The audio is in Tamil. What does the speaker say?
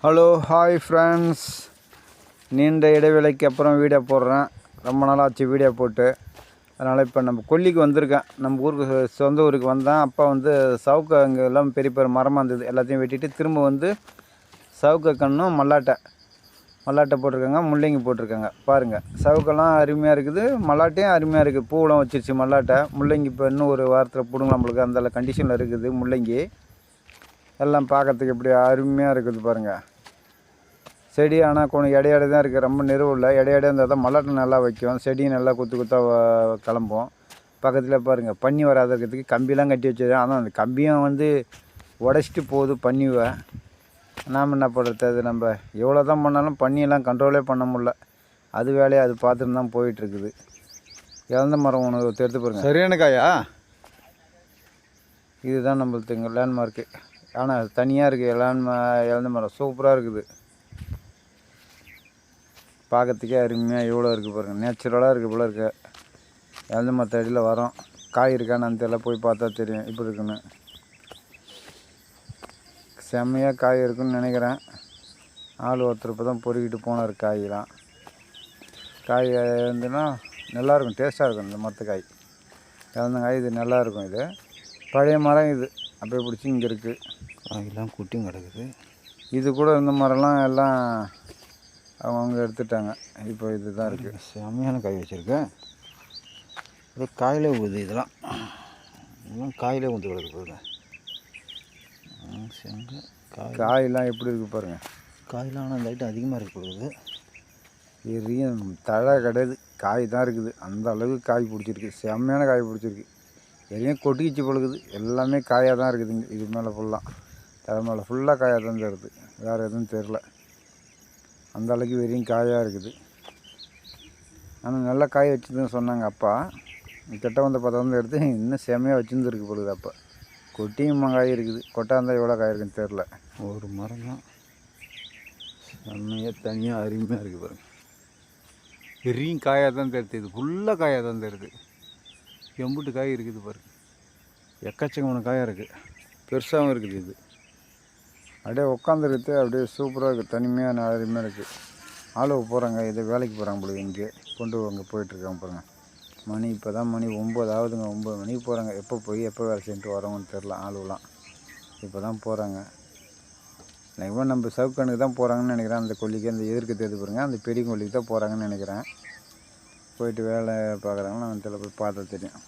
ஹலோ ஹாய் ஃப்ரெண்ட்ஸ், நீண்ட இடைவேளைக்கு அப்புறம் வீடியோ போடுறேன். ரொம்ப நாளாச்சு வீடியோ போட்டு. அதனால் இப்போ நம்ம கொல்லிக்கு வந்திருக்கேன். நம்ம ஊருக்கு சொந்த ஊருக்கு வந்தேன். அப்போ வந்து சவுக்கு அங்கே எல்லாம் பெரிய பெரிய மரமாக இருந்தது, எல்லாத்தையும் வெட்டிட்டு திரும்ப வந்து சவுக்கு கன்றும் மல்லாட்டை போட்டிருக்காங்க, முள்ளங்கி போட்டிருக்காங்க. பாருங்கள், சவுக்கெல்லாம் அருமையாக இருக்குது, மல்லாட்டையும் அருமையாக இருக்குது. பூவெல்லாம் வச்சிருச்சு மல்லாட்டை. முள்ளங்கி இப்போ இன்னும் ஒரு வாரத்தில் பிடுங்க நம்மளுக்கு அந்த கண்டிஷனில் இருக்குது முள்ளங்கி. எல்லாம் பார்க்கறதுக்கு எப்படி அருமையாக இருக்குது பாருங்கள். செடி ஆனால் கொஞ்சம் இடையிட தான் இருக்குது, ரொம்ப நெருவு இல்லை. இடையிட இருந்தால் தான் மல்லாட்டை நல்லா வைக்கும், செடியும் நல்லா குத்தாக கிளம்பும். பக்கத்தில் பாருங்கள், பன்னி வராத இருக்கிறதுக்கு கம்பியெல்லாம் கட்டி வச்சுருக்கேன். ஆனால் அந்த கம்பியும் வந்து உடச்சிட்டு போகுது பன்னிவை. நாம் என்ன பண்ணுறது? அது நம்ம எவ்வளோ தான் பண்ணாலும் பன்னியெல்லாம் கண்ட்ரோலே பண்ண முடில. அது வேலையை அது பார்த்துட்டு தான் போயிட்டுருக்குது. இழந்த மரம் ஒன்று எடுத்து பாருங்கள், சரியான காயா. இதுதான் நம்மளுக்கு இங்கே லேண்ட்மார்க்கு. ஆனால் அது தனியாக இருக்குது. இழந்த மரம் சூப்பராக இருக்குது, பார்க்கறதுக்கே அருமையாக எவ்வளோ இருக்குது பாருங்கள். நேச்சுரலாக இருக்குது போல இருக்குது. இழந்த மரத்தடியில் வரோம். காய் இருக்கான்னு தெரியல, போய் பார்த்தா தெரியும் இப்படி இருக்குன்னு. செம்மையாக காய் இருக்குன்னு நினைக்கிறேன். ஆள் ஒருத்தர் இப்போ தான் பொறுக்கிட்டு போனார் காயெலாம். காய் இருந்துன்னா நல்லாயிருக்கும், டேஸ்ட்டாக இருக்கும் இந்த மரத்துக்காய். இழந்த காய் இது நல்லாயிருக்கும். இது பழைய மரம், இது அப்படியே பிடிச்சி இங்கே இருக்குது. காயெல்லாம் குட்டியும் கிடக்குது. இது கூட இந்த மரம்லாம் எல்லாம் அவங்க எடுத்துட்டாங்க. இப்போ இது தான் இருக்குது. செம்மையான காய் வச்சுருக்கேன். இது காயிலே ஊது, இதெல்லாம் காயிலே ஊந்து கிடக்கு. காயெல்லாம் எப்படி இருக்குது பாருங்கள். காயெல்லாம் ஆனால் இந்த ஐட்டம் அதிகமாக இருக்கக்கூடாது. எரியும் தழை கிடையாது, காய் தான் இருக்குது. அந்த அளவுக்கு காய் பிடிச்சிருக்கு, செம்மையான காய் பிடிச்சிருக்கு. எதையும் கொட்டிக்கிச்சு பொழுது எல்லாமே காயாக தான் இருக்குதுங்க. இது மேலே ஃபுல்லாக தலை மேலே ஃபுல்லாக காயாக தான் தருது, வேறு எதுவும் தெரில. அந்த அளவுக்கு வெறியும் காயாக இருக்குது. ஆனால் நல்லா காய் வச்சுதுன்னு சொன்னாங்க அப்பா. கிட்ட வந்து பார்த்தா வந்து எடுத்து இன்னும் செம்மையாக வச்சுருந்துருக்கு பொழுது. அப்போ கொட்டியும் காய் இருக்குது, கொட்டா இருந்தால் எவ்வளோ காய் இருக்குன்னு தெரில. ஒரு மரம் தான் செம்மையாக தனியாக அருமையாக இருக்குது பாருங்கள். வெறியும் காயாக தான் தருது, இது ஃபுல்லாக காயாக தான் தருது. எம்புட்டு காய் இருக்குது பாருங்கள், எக்கச்சக்கமான காயாக இருக்குது, பெருசாகவும் இருக்குது. இது அப்படியே உட்காந்துருக்கு, அப்படியே சூப்பராக இருக்குது, தனிமையாக அருமையாக இருக்குது. ஆளுவ போகிறாங்க, இதை வேலைக்கு போகிறாங்க போல. இங்கே கொண்டு அங்கே போயிட்டுருக்காங்க பாருங்கள். மணி இப்போ தான் மணி 9 ஆகுதுங்க. 9 மணிக்கு போகிறாங்க. எப்போ போய் எப்போ வேலை செஞ்சுட்டு வரவங்கன்னு தெரில. ஆளுவலாம் இப்போ தான் போகிறாங்க. நினைக்கிறேன் நம்ம சவுக்கனுக்கு தான் போகிறாங்கன்னு நினைக்கிறேன். அந்த கொல்லிக்கு அந்த எதிர்க்கு தெரிஞ்சு பாருங்கள், அந்த பெரிய கொல்லிக்கு தான் போகிறாங்கன்னு நினைக்கிறேன். போயிட்டு வேலை பார்க்குறாங்கன்னா அந்த போய் பார்த்தா தெரியும்.